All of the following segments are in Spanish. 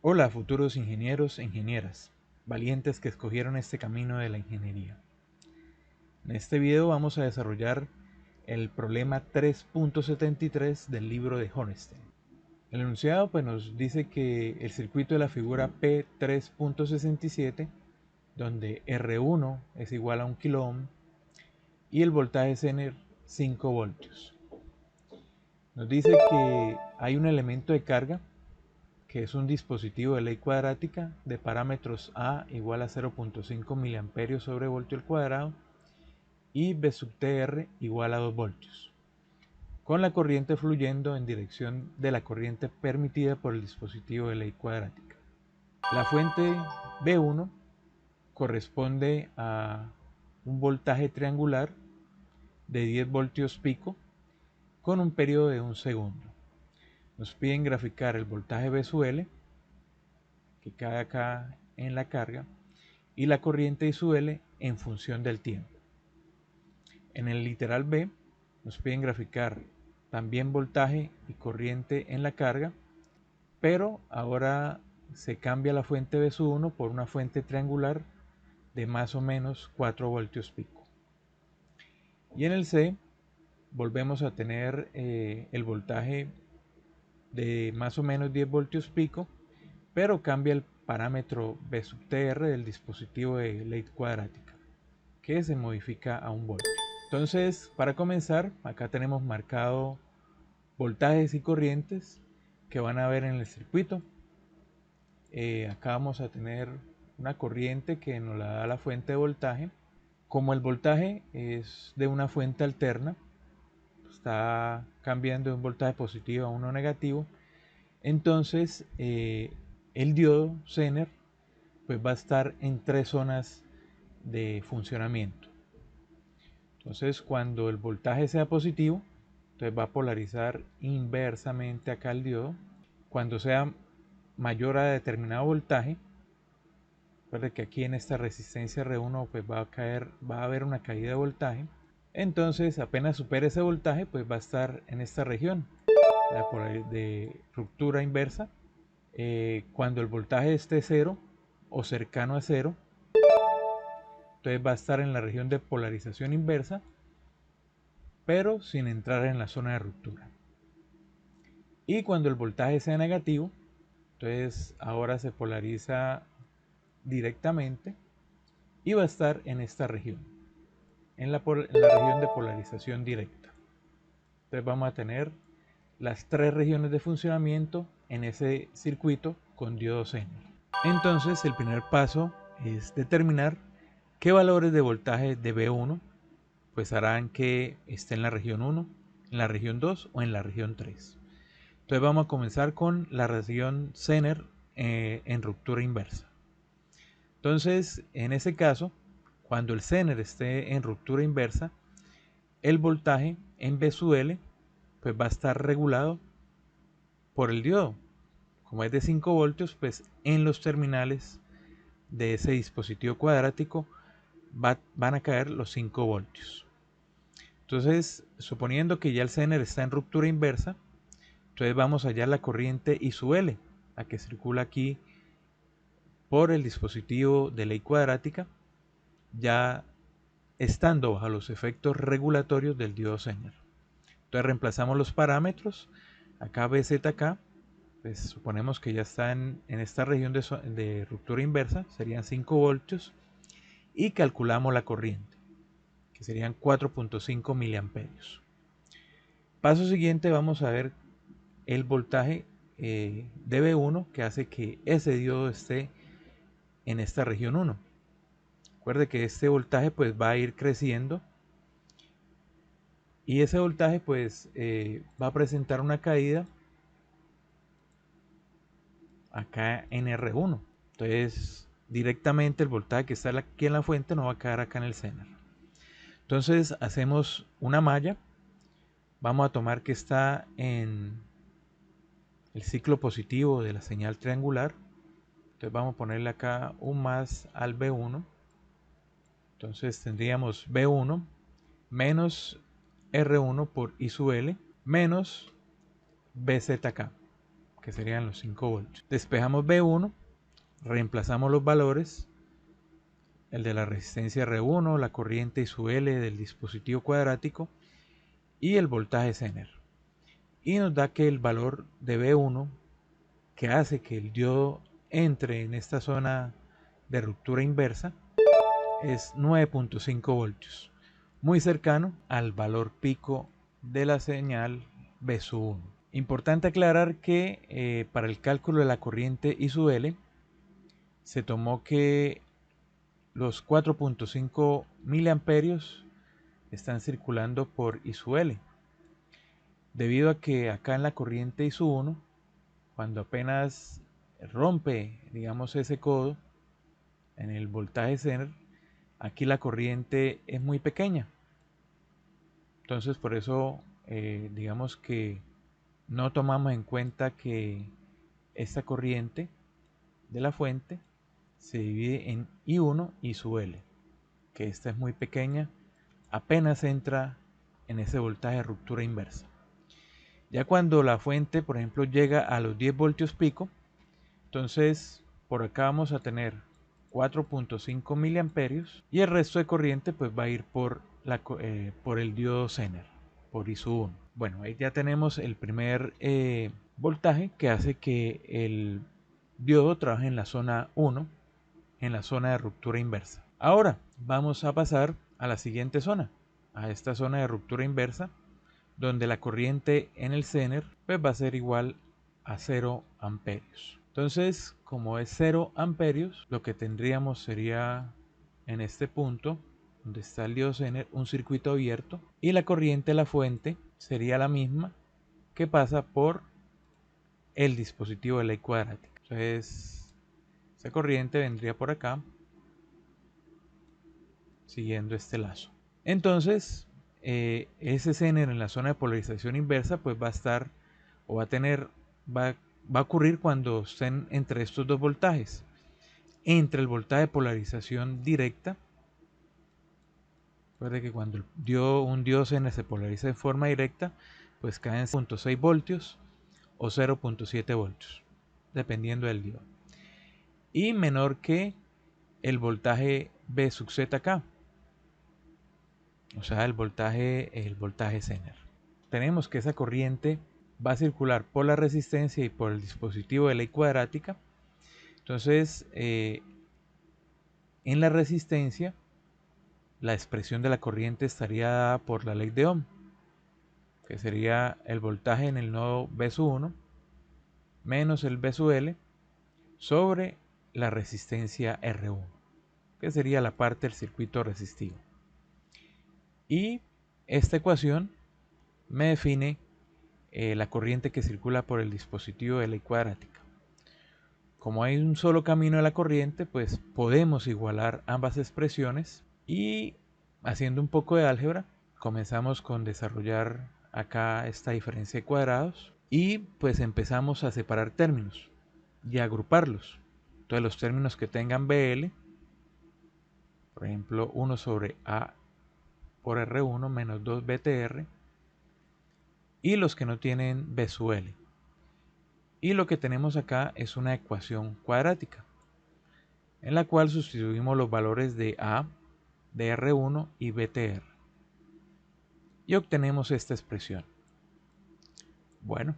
Hola, futuros ingenieros e ingenieras, valientes que escogieron este camino de la ingeniería. En este video vamos a desarrollar el problema 3.73 del libro de Horenstein. El enunciado nos dice que el circuito de la figura P3.67, donde R1 es igual a 1 kilo ohm y el voltaje Zener 5 voltios. Nos dice que hay un elemento de carga que es un dispositivo de ley cuadrática de parámetros A igual a 0.5 mA sobre voltio al cuadrado y B sub TR igual a 2 voltios, con la corriente fluyendo en dirección de la corriente permitida por el dispositivo de ley cuadrática. La fuente B1 corresponde a un voltaje triangular de 10 voltios pico con un periodo de 1 segundo. Nos piden graficar el voltaje B sub L que cae acá en la carga y la corriente I sub L en función del tiempo. En el literal B nos piden graficar también voltaje y corriente en la carga, pero ahora se cambia la fuente B sub 1 por una fuente triangular de más o menos 4 voltios pico. Y en el C volvemos a tener el voltaje de más o menos 10 voltios pico, pero cambia el parámetro B sub TR del dispositivo de ley cuadrática, que se modifica a 1 voltio. Entonces, para comenzar, acá tenemos marcado voltajes y corrientes que van a ver en el circuito. Acá vamos a tener una corriente que nos la da la fuente de voltaje. Como el voltaje es de una fuente alterna, está cambiando de un voltaje positivo a uno negativo, entonces el diodo Zener pues va a estar en 3 zonas de funcionamiento. Entonces cuando el voltaje sea positivo, entonces va a polarizar inversamente acá el diodo. Cuando sea mayor a determinado voltaje, recuerde que aquí en esta resistencia R1 pues va a haber una caída de voltaje. Entonces apenas supere ese voltaje pues va a estar en esta región de ruptura inversa. Cuando el voltaje esté cero o cercano a cero, entonces va a estar en la región de polarización inversa, pero sin entrar en la zona de ruptura. Y cuando el voltaje sea negativo, entonces ahora se polariza directamente y va a estar en esta región, en la región de polarización directa. Entonces vamos a tener las 3 regiones de funcionamiento en ese circuito con diodo Zener. Entonces el primer paso es determinar qué valores de voltaje de B1 pues harán que esté en la región 1, en la región 2 o en la región 3. Entonces vamos a comenzar con la región Zener en ruptura inversa. Entonces, en ese caso, cuando el Zener esté en ruptura inversa, el voltaje en B sub L pues va a estar regulado por el diodo. Como es de 5 voltios, pues en los terminales de ese dispositivo cuadrático van a caer los 5 voltios. Entonces, suponiendo que ya el Zener está en ruptura inversa, entonces vamos a hallar la corriente I sub L, la que circula aquí por el dispositivo de ley cuadrática, ya estando bajo los efectos regulatorios del diodo Zener. Entonces reemplazamos los parámetros, acá BZK, pues suponemos que ya está en esta región de ruptura inversa, serían 5 voltios, y calculamos la corriente, que serían 4.5 miliamperios. Paso siguiente, vamos a ver el voltaje de B1 que hace que ese diodo esté en esta región 1. Recuerde que este voltaje pues va a ir creciendo y ese voltaje pues va a presentar una caída acá en R1. Entonces directamente el voltaje que está aquí en la fuente no va a caer acá en el Zener. Entonces hacemos una malla. Vamos a tomar que está en el ciclo positivo de la señal triangular. Entonces vamos a ponerle acá un más al B1. Entonces tendríamos B1 menos R1 por I sub L menos BZK. que serían los 5 voltios. Despejamos B1, reemplazamos los valores, el de la resistencia R1, la corriente y su L del dispositivo cuadrático y el voltaje Zener. Y nos da que el valor de B1, que hace que el diodo entre en esta zona de ruptura inversa, es 9.5 voltios, muy cercano al valor pico de la señal B sub 1. Importante aclarar que para el cálculo de la corriente I sub L se tomó que los 4.5 miliamperios están circulando por I sub L, debido a que acá en la corriente I sub 1, cuando apenas rompe, digamos, ese codo en el voltaje Zener, aquí la corriente es muy pequeña. Entonces por eso digamos que no tomamos en cuenta que esta corriente de la fuente se divide en I1 y su L, que esta es muy pequeña, apenas entra en ese voltaje de ruptura inversa. Ya cuando la fuente, por ejemplo, llega a los 10 voltios pico, entonces por acá vamos a tener 4.5 miliamperios y el resto de corriente pues va a ir por el diodo Zener, por I sub 1. Bueno, ahí ya tenemos el primer voltaje que hace que el diodo trabaje en la zona 1, en la zona de ruptura inversa. Ahora vamos a pasar a la siguiente zona, a esta zona de ruptura inversa, donde la corriente en el Zener pues va a ser igual a 0 amperios. Entonces, como es 0 amperios, lo que tendríamos sería en este punto, donde está el diodo Zener, un circuito abierto y la corriente de la fuente sería la misma que pasa por el dispositivo de ley cuadrática. Entonces, esa corriente vendría por acá, siguiendo este lazo. Entonces, ese Zener en la zona de polarización inversa, pues va a estar, o va a tener, va a ocurrir cuando estén entre estos dos voltajes. Entre el voltaje de polarización directa, recuerde que cuando un diodo Zener se polariza de forma directa, pues caen 0.6 voltios o 0.7 voltios, dependiendo del diodo. Y menor que el voltaje B sub Z acá, o sea, el voltaje Zener. Tenemos que esa corriente va a circular por la resistencia y por el dispositivo de ley cuadrática. Entonces, en la resistencia, la expresión de la corriente estaría dada por la ley de Ohm, que sería el voltaje en el nodo B sub 1 menos el B sub L sobre la resistencia R1, que sería la parte del circuito resistivo. Y esta ecuación me define la corriente que circula por el dispositivo de ley cuadrática. Como hay un solo camino de la corriente, pues podemos igualar ambas expresiones y haciendo un poco de álgebra, comenzamos con desarrollar acá esta diferencia de cuadrados y pues empezamos a separar términos y agruparlos. Entonces los términos que tengan BL, por ejemplo 1 sobre A por R1 menos 2 BTR, y los que no tienen B sub L. Y lo que tenemos acá es una ecuación cuadrática, en la cual sustituimos los valores de A, de R1 y BTR. Y obtenemos esta expresión. Bueno,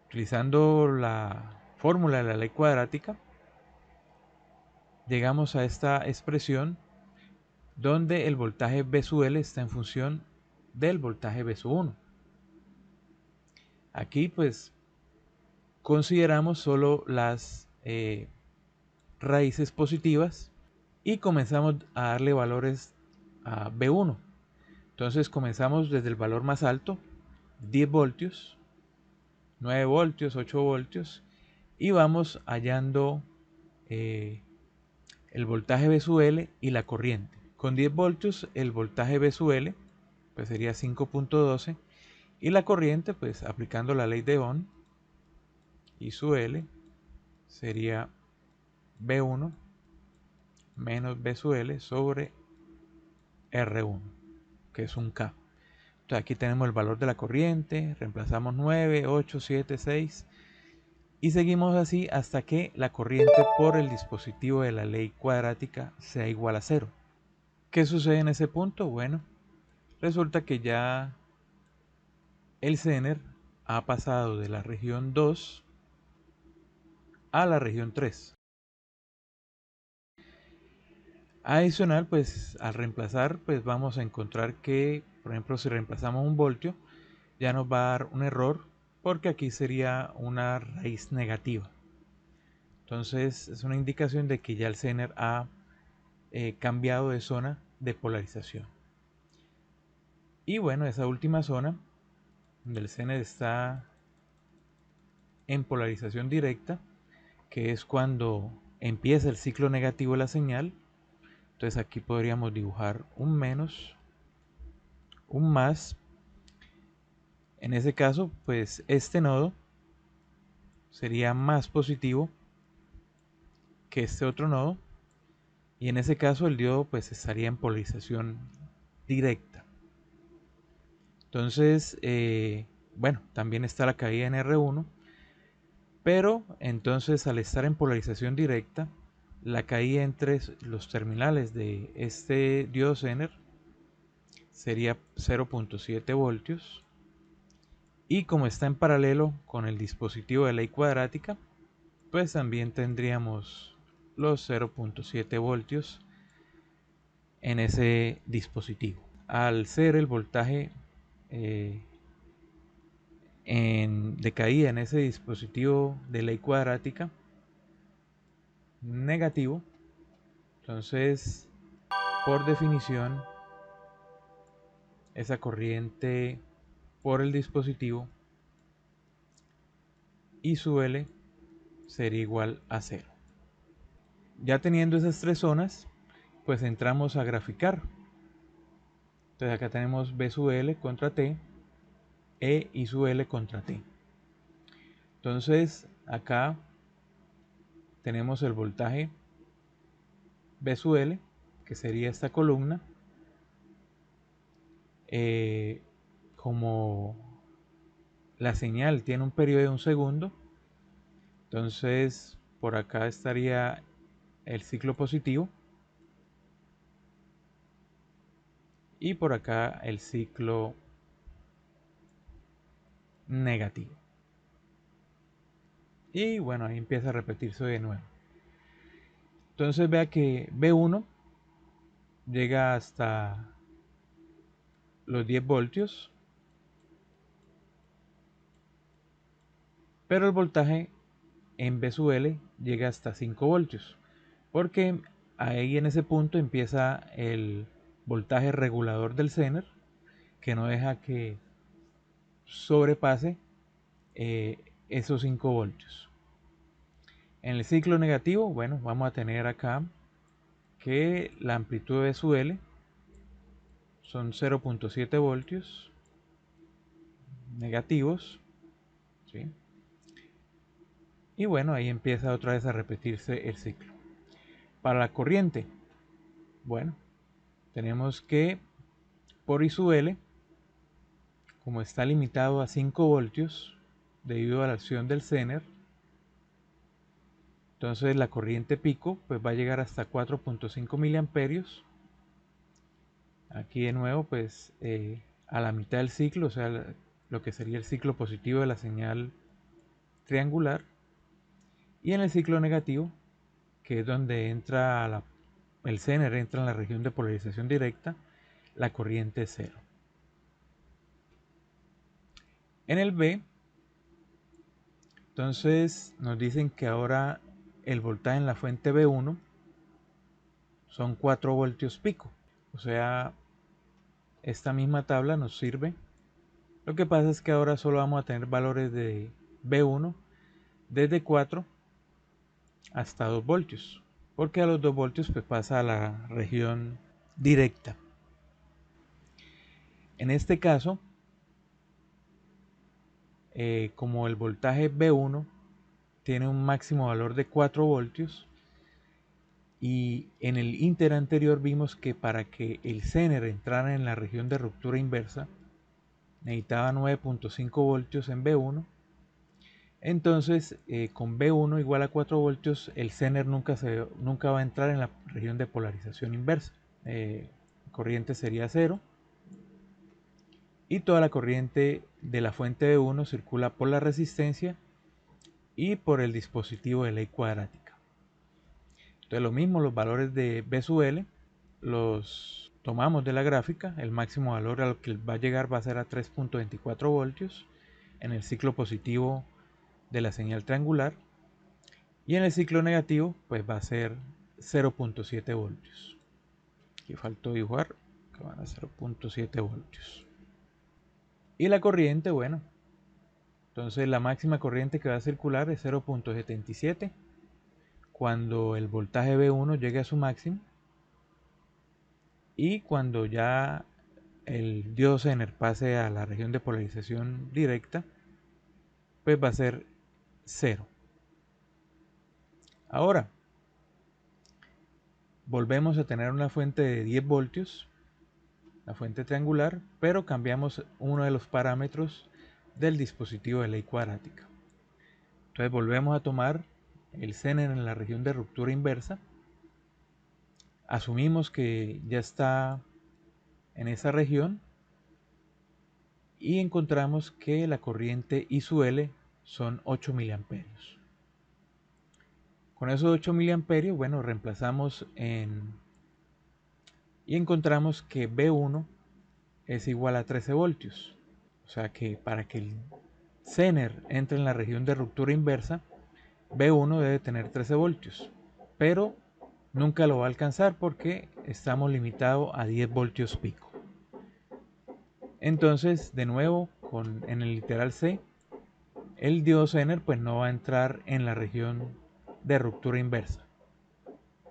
utilizando la fórmula de la ley cuadrática, llegamos a esta expresión donde el voltaje B sub L está en función del voltaje B sub 1. Aquí pues consideramos solo las raíces positivas y comenzamos a darle valores a B1. Entonces comenzamos desde el valor más alto, 10 voltios, 9 voltios, 8 voltios, y vamos hallando el voltaje B sub L y la corriente. Con 10 voltios el voltaje B sub L pues sería 5.12 y la corriente, pues aplicando la ley de Ohm, I sub L sería B1 menos B sub L sobre R1, que es un K. Entonces aquí tenemos el valor de la corriente, reemplazamos 9, 8, 7, 6 Y seguimos así hasta que la corriente por el dispositivo de la ley cuadrática sea igual a 0. ¿Qué sucede en ese punto? Bueno, resulta que ya el Zener ha pasado de la región 2 a la región 3. Adicional, pues al reemplazar, pues vamos a encontrar que, por ejemplo, si reemplazamos un voltio, ya nos va a dar un error porque aquí sería una raíz negativa. Entonces es una indicación de que ya el Zener ha cambiado de zona de polarización. Y bueno, esa última zona donde el Zener está en polarización directa, que es cuando empieza el ciclo negativo de la señal. Entonces aquí podríamos dibujar un menos, un más. En ese caso, pues este nodo sería más positivo que este otro nodo, y en ese caso el diodo pues estaría en polarización directa. Entonces, bueno, también está la caída en R1, pero entonces al estar en polarización directa, la caída entre los terminales de este diodo Zener sería 0.7 voltios, y como está en paralelo con el dispositivo de ley cuadrática, pues también tendríamos los 0.7 voltios en ese dispositivo. Al ser el voltaje de caída en ese dispositivo de ley cuadrática negativo, entonces por definición esa corriente por el dispositivo I sub L sería igual a 0. Ya teniendo esas tres zonas, pues entramos a graficar. Entonces acá tenemos B sub L contra T e I sub L contra T. Entonces acá tenemos el voltaje B sub L, que sería esta columna. Como la señal tiene un periodo de 1 segundo, entonces por acá estaría el ciclo positivo y por acá el ciclo negativo. Y bueno, ahí empieza a repetirse de nuevo. Entonces vea que B1 llega hasta los 10 voltios, pero el voltaje en B sub L llega hasta 5 voltios, porque ahí en ese punto empieza el voltaje regulador del Zener, que no deja que sobrepase esos 5 voltios. En el ciclo negativo, bueno, vamos a tener acá que la amplitud de su L son 0.7 voltios negativos, ¿sí? Y bueno, ahí empieza otra vez a repetirse el ciclo. Para la corriente, bueno, tenemos que por I sub L, como está limitado a 5 voltios debido a la acción del Zener, entonces la corriente pico pues va a llegar hasta 4.5 miliamperios. Aquí de nuevo pues a la mitad del ciclo, o sea lo que sería el ciclo positivo de la señal triangular. Y en el ciclo negativo, que es donde entra el Zener entra en la región de polarización directa, la corriente es 0. En el B, entonces nos dicen que ahora el voltaje en la fuente B1 son 4 voltios pico. O sea, esta misma tabla nos sirve. Lo que pasa es que ahora solo vamos a tener valores de B1 desde 4 hasta 2 voltios. Porque a los 2 voltios pues pasa a la región directa. En este caso, como el voltaje B1 tiene un máximo valor de 4 voltios, y en el ínter anterior vimos que para que el Zener entrara en la región de ruptura inversa necesitaba 9.5 voltios en B1, Entonces, con B1 igual a 4 voltios, el Zener nunca va a entrar en la región de polarización inversa. Corriente sería 0 y toda la corriente de la fuente B1 circula por la resistencia y por el dispositivo de ley cuadrática. Entonces lo mismo, los valores de B sub L los tomamos de la gráfica. El máximo valor al que va a llegar va a ser a 3.24 voltios en el ciclo positivo de la señal triangular, y en el ciclo negativo pues va a ser 0.7 voltios. Aquí faltó dibujar que van a 0.7 voltios. Y la corriente, bueno, entonces la máxima corriente que va a circular es 0.77 cuando el voltaje B1 llegue a su máximo, y cuando ya el diodo Zener pase a la región de polarización directa, pues va a ser 0. Ahora, volvemos a tener una fuente de 10 voltios, la fuente triangular, pero cambiamos uno de los parámetros del dispositivo de ley cuadrática. Entonces volvemos a tomar el Zener en la región de ruptura inversa, asumimos que ya está en esa región y encontramos que la corriente I sub L son 8 miliamperios. Con esos 8 miliamperios, bueno, reemplazamos y encontramos que B1 es igual a 13 voltios. O sea que para que el Zener entre en la región de ruptura inversa, B1 debe tener 13 voltios. Pero nunca lo va a alcanzar porque estamos limitados a 10 voltios pico. Entonces, de nuevo, en el literal C, el diodo Zener pues no va a entrar en la región de ruptura inversa.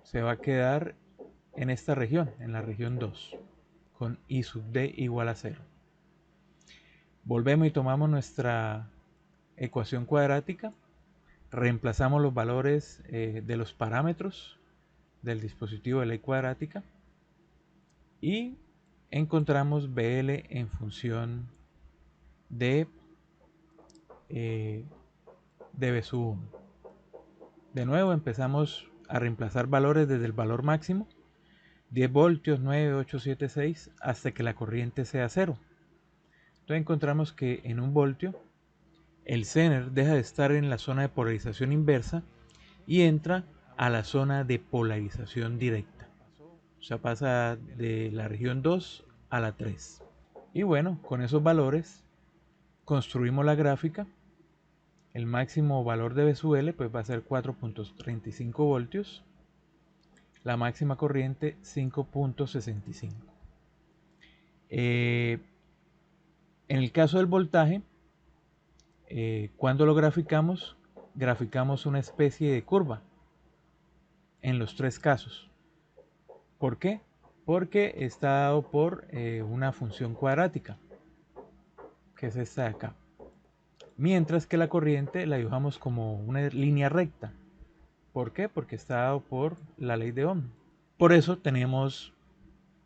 Se va a quedar en esta región, en la región 2, con I sub D igual a 0. Volvemos y tomamos nuestra ecuación cuadrática, reemplazamos los valores de los parámetros del dispositivo de ley cuadrática y encontramos BL en función de B sub 1. De nuevo empezamos a reemplazar valores desde el valor máximo, 10 voltios, 9, 8, 7, 6, hasta que la corriente sea 0. Entonces encontramos que en 1 voltio el Zener deja de estar en la zona de polarización inversa y entra a la zona de polarización directa. O sea, pasa de la región 2 a la 3. Y bueno, con esos valores construimos la gráfica. El máximo valor de B sub L pues va a ser 4.35 voltios. La máxima corriente 5.65. En el caso del voltaje, cuando lo graficamos una especie de curva en los tres casos. ¿Por qué? Porque está dado por una función cuadrática, que es esta de acá. Mientras que la corriente la dibujamos como una línea recta. ¿Por qué? Porque está dado por la ley de Ohm. Por eso tenemos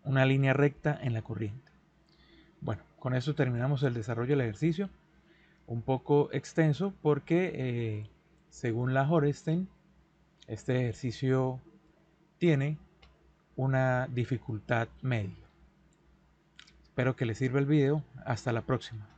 una línea recta en la corriente. Bueno, con eso terminamos el desarrollo del ejercicio. Un poco extenso porque según la Horenstein, este ejercicio tiene una dificultad media. Espero que les sirva el video. Hasta la próxima.